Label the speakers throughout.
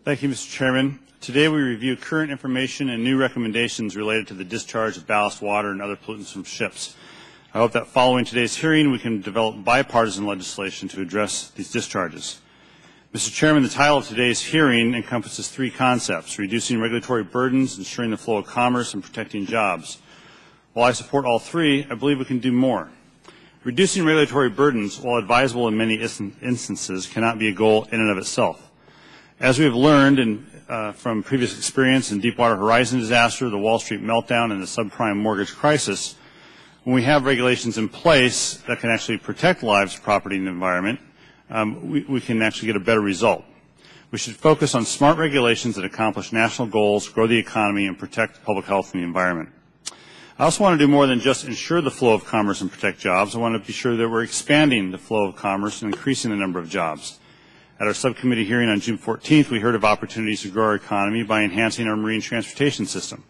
Speaker 1: Thank you, Mr. Chairman. Today we review current information and new recommendations related to the discharge of ballast water and other pollutants from ships. I hope that following today's hearing we can develop bipartisan legislation to address these discharges. Mr. Chairman, the title of today's hearing encompasses three concepts: reducing regulatory burdens, ensuring the flow of commerce, and protecting jobs. While I support all three, I believe we can do more. Reducing regulatory burdens, while advisable in many instances, cannot be a goal in and of itself. As we have learned from previous experience in Deepwater Horizon disaster, the Wall Street meltdown, and the subprime mortgage crisis, when we have regulations in place that can actually protect lives, property, and the environment, we can actually get a better result. We should focus on smart regulations that accomplish national goals, grow the economy, and protect public health and the environment. I also want to do more than just ensure the flow of commerce and protect jobs. I want to be sure that we're expanding the flow of commerce and increasing the number of jobs. At our subcommittee hearing on June 14th, we heard of opportunities to grow our economy by enhancing our marine transportation system.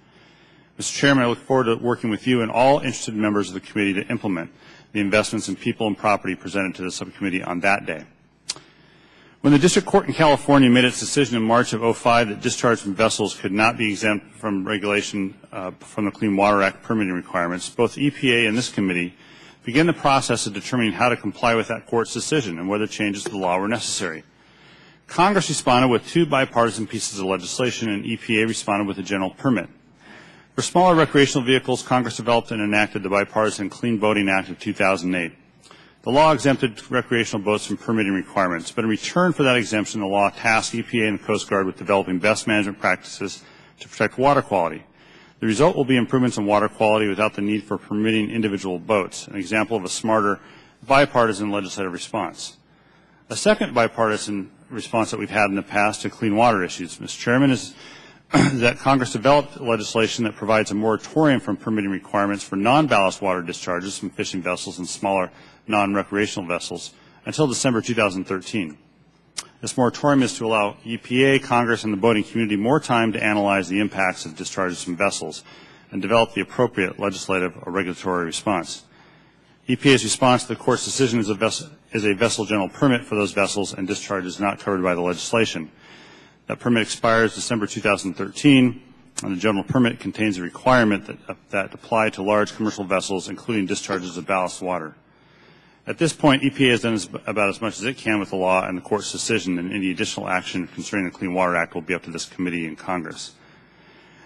Speaker 1: Mr. Chairman, I look forward to working with you and all interested members of the committee to implement the investments in people and property presented to the subcommittee on that day. When the District Court in California made its decision in March of 2005 that discharge from vessels could not be exempt from regulation from the Clean Water Act permitting requirements, both EPA and this committee began the process of determining how to comply with that court's decision and whether changes to the law were necessary. Congress responded with two bipartisan pieces of legislation, and EPA responded with a general permit. For smaller recreational vehicles, Congress developed and enacted the bipartisan Clean Boating Act of 2008. The law exempted recreational boats from permitting requirements, but in return for that exemption, the law tasked EPA and the Coast Guard with developing best management practices to protect water quality. The result will be improvements in water quality without the need for permitting individual boats, an example of a smarter bipartisan legislative response. A second bipartisan response that we've had in the past to clean water issues, Mr. Chairman, is that Congress developed legislation that provides a moratorium from permitting requirements for non-ballast water discharges from fishing vessels and smaller non-recreational vessels until December 2013. This moratorium is to allow EPA, Congress, and the boating community more time to analyze the impacts of discharges from vessels and develop the appropriate legislative or regulatory response. EPA's response to the Court's decision is a vessel general permit for those vessels and discharges not covered by the legislation. That permit expires December 2013, and the general permit contains a requirement that apply to large commercial vessels, including discharges of ballast water. At this point, EPA has done about as much as it can with the law and the Court's decision, and any additional action concerning the Clean Water Act will be up to this committee and Congress.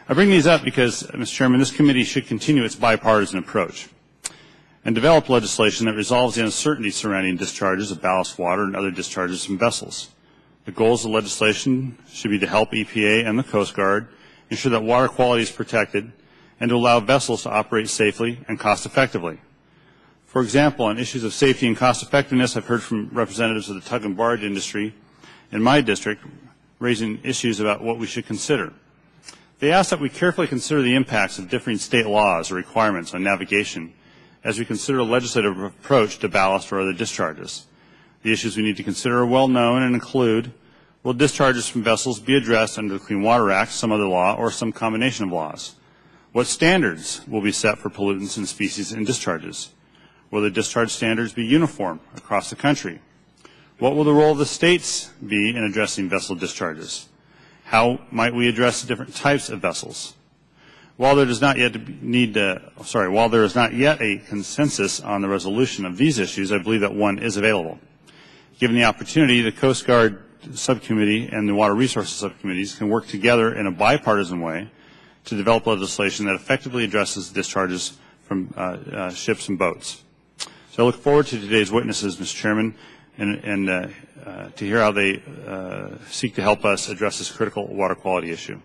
Speaker 1: I bring these up because, Mr. Chairman, this committee should continue its bipartisan approach and develop legislation that resolves the uncertainty surrounding discharges of ballast water and other discharges from vessels. The goals of legislation should be to help EPA and the Coast Guard ensure that water quality is protected and to allow vessels to operate safely and cost-effectively. For example, on issues of safety and cost-effectiveness, I've heard from representatives of the tug and barge industry in my district raising issues about what we should consider. They ask that we carefully consider the impacts of differing state laws or requirements on navigation as we consider a legislative approach to ballast or other discharges. The issues we need to consider are well known and include: will discharges from vessels be addressed under the Clean Water Act, some other law, or some combination of laws? What standards will be set for pollutants and species in discharges? Will the discharge standards be uniform across the country? What will the role of the states be in addressing vessel discharges? How might we address different types of vessels? While there is not yet a consensus on the resolution of these issues, I believe that one is available. Given the opportunity, the Coast Guard Subcommittee and the Water Resources Subcommittees can work together in a bipartisan way to develop legislation that effectively addresses discharges from ships and boats. So I look forward to today's witnesses, Mr. Chairman, and to hear how they seek to help us address this critical water quality issue.